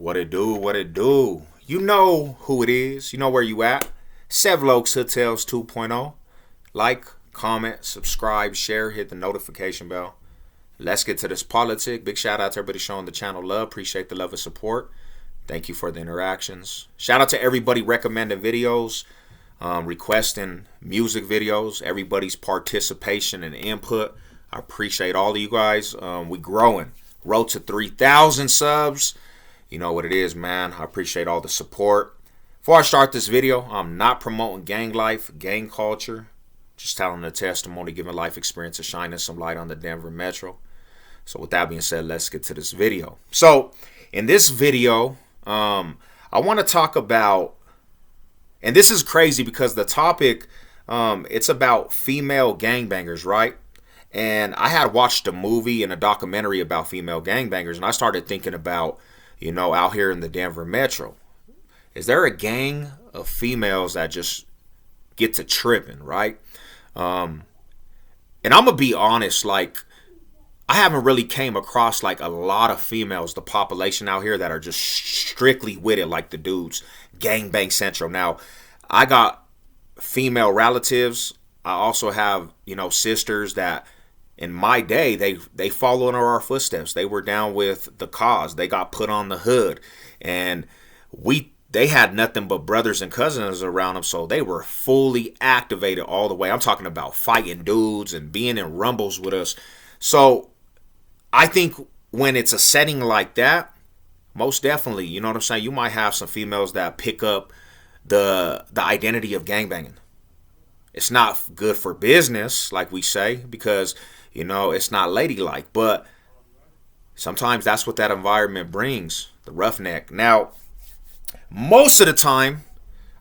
What it do, what it do. You know who it is. You know where you at. Sevlokes Hotels 2.0. Like, comment, subscribe, share, hit the notification bell. Let's get to this politic. Big shout out to everybody showing the channel love. Appreciate the love and support. Thank you for the interactions. Shout out to everybody recommending videos, requesting music videos, everybody's participation and input. I appreciate all of you guys. We growing. Road to 3,000 subs. You know what it is, man. I appreciate all the support. Before I start this video, I'm not promoting gang life, gang culture. Just telling a testimony, giving life experiences, shining some light on the Denver Metro. So with that being said, let's get to this video. So in this video, I want to talk about, and this is crazy because the topic, it's about female gangbangers, right? And I had watched a movie and a documentary about female gangbangers, and I started thinking about, you know, out here in the Denver Metro, is there a gang of females that just get to tripping, right? And I'm gonna be honest, like, I haven't really came across like a lot of females, the population out here that are just strictly with it, like the dudes, gangbang central. Now, I got female relatives. I also have, you know, sisters that in my day, they followed in our footsteps. They were down with the cause. They got put on the hood, and they had nothing but brothers and cousins around them, so they were fully activated all the way. I'm talking about fighting dudes and being in rumbles with us. So I think when it's a setting like that, most definitely, you know what I'm saying, you might have some females that pick up the identity of gangbanging. It's not good for business, like we say, because, you know, it's not ladylike, but sometimes that's what that environment brings, the roughneck. Now, most of the time,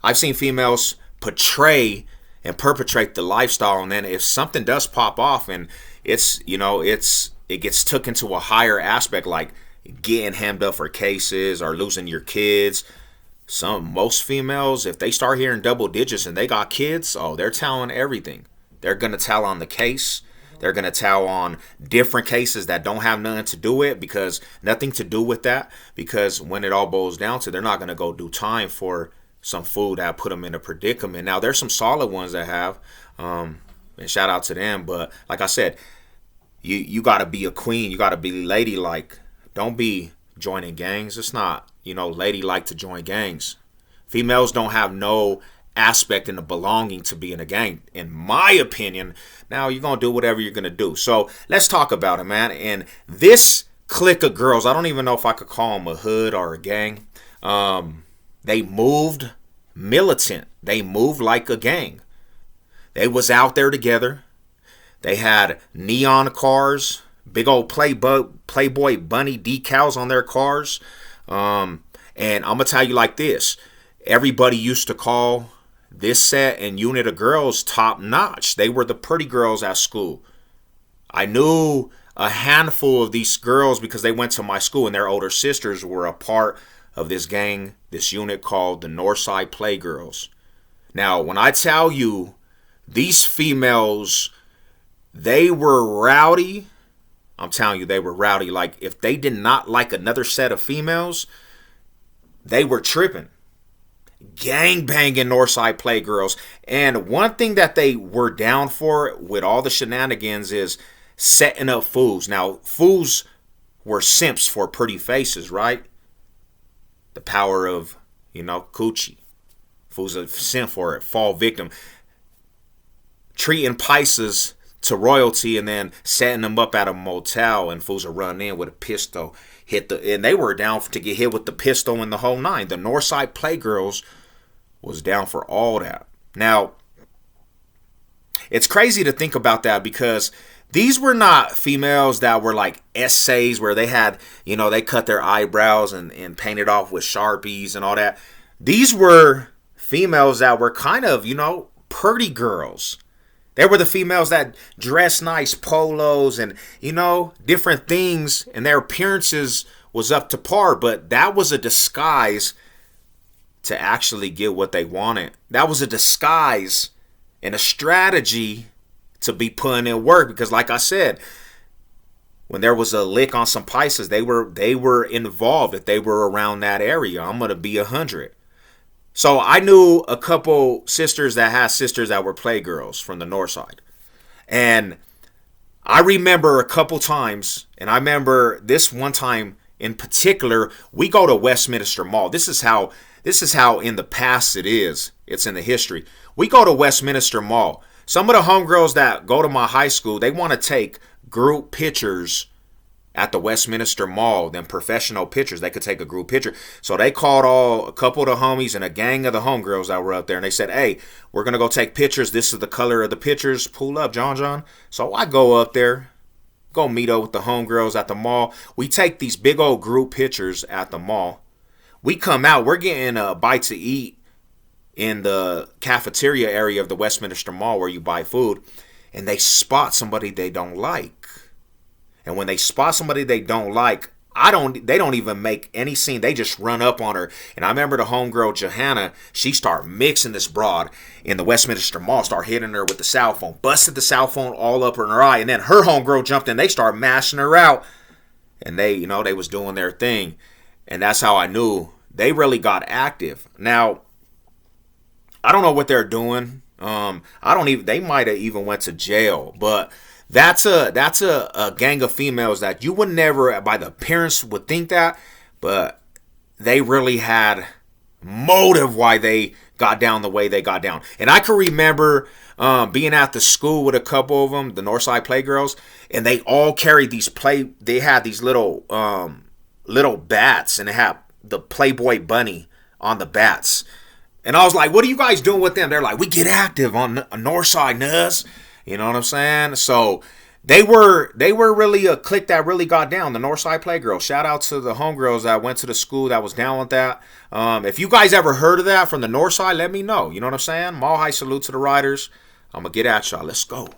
I've seen females portray and perpetrate the lifestyle, and then if something does pop off and it's, you know, it gets took into a higher aspect, like getting hemmed up for cases or losing your kids. Most females, if they start hearing double digits and they got kids, oh, they're telling everything. They're going to tell on the case. They're going to tell on different cases that don't have nothing to do with that, because when it all boils down to, they're not going to go do time for some food that put them in a predicament. Now, there's some solid ones that have, and shout out to them. But like I said, you got to be a queen. You got to be ladylike. Don't be joining gangs. It's not, you know, ladylike to join gangs. Females don't have no aspect in the belonging to be in a gang, in my opinion. Now, you're going to do whatever you're going to do. So let's talk about it, man. And this clique of girls, I don't even know if I could call them a hood or a gang. They moved militant. They moved like a gang. They was out there together. They had neon cars, big old Playboy bunny decals on their cars. And I'm going to tell you like this. Everybody used to call this set and unit of girls top notch. They were the pretty girls at school. I knew a handful of these girls because they went to my school, and their older sisters were a part of this gang, this unit called the Northside Playgirls. Now, when I tell you these females, they were rowdy. I'm telling you, they were rowdy. Like, if they did not like another set of females, they were tripping. Gang banging Northside Playgirls. And one thing that they were down for with all the shenanigans is setting up fools. Now, fools were simps for pretty faces, right? The power of, you know, coochie. Fools a simp for it, fall victim. Treating Pisces to royalty and then setting them up at a motel, and fools are running in with a pistol, and they were down to get hit with the pistol and the whole nine. The Northside Playgirls was down for all that. Now, it's crazy to think about that, because these were not females that were like essays where they had, you know, they cut their eyebrows and painted off with Sharpies and all that. These were females that were kind of, you know, pretty girls. They were the females that dressed nice polos and, you know, different things, and their appearances was up to par, but that was a disguise to actually get what they wanted. That was a disguise and a strategy to be putting in work, because like I said, when there was a lick on some Pisces, they were involved if they were around that area. I'm gonna be 100. So I knew a couple sisters that had sisters that were Playgirls from the north side. And I remember a couple times, and I remember this one time in particular, we go to Westminster Mall. This is how in the past it is. It's in the history. We go to Westminster Mall. Some of the homegirls that go to my high school, they want to take group pictures at the Westminster Mall, them professional pictures. They could take a group picture. So they called a couple of the homies and a gang of the homegirls that were up there, and they said, hey, we're going to go take pictures. This is the color of the pictures. Pull up, John. So I go up there, go meet up with the homegirls at the mall. We take these big old group pictures at the mall. We come out, we're getting a bite to eat in the cafeteria area of the Westminster Mall where you buy food, and they spot somebody they don't like. And when they spot somebody they don't like, they don't even make any scene. They just run up on her. And I remember the homegirl Johanna, she started mixing this broad in the Westminster Mall, started hitting her with the cell phone, busted the cell phone all up in her eye. And then her homegirl jumped in. They started mashing her out. And they was doing their thing. And that's how I knew they really got active. Now, I don't know what they're doing. They might have even went to jail, but that's a gang of females that you would never, by the appearance, would think that, but they really had motive why they got down the way they got down. And I can remember being at the school with a couple of them, the Northside Playgirls, and they all carried they had these little bats, and they had the Playboy bunny on the bats. And I was like, what are you guys doing with them? They're like, we get active on Northside, Nuz. You know what I'm saying? So they were really a clique that really got down, the Northside Playgirls. Shout out to the homegirls that went to the school that was down with that. If you guys ever heard of that from the Northside, let me know. You know what I'm saying? Mall high salute to the riders. I'm going to get at y'all. Let's go.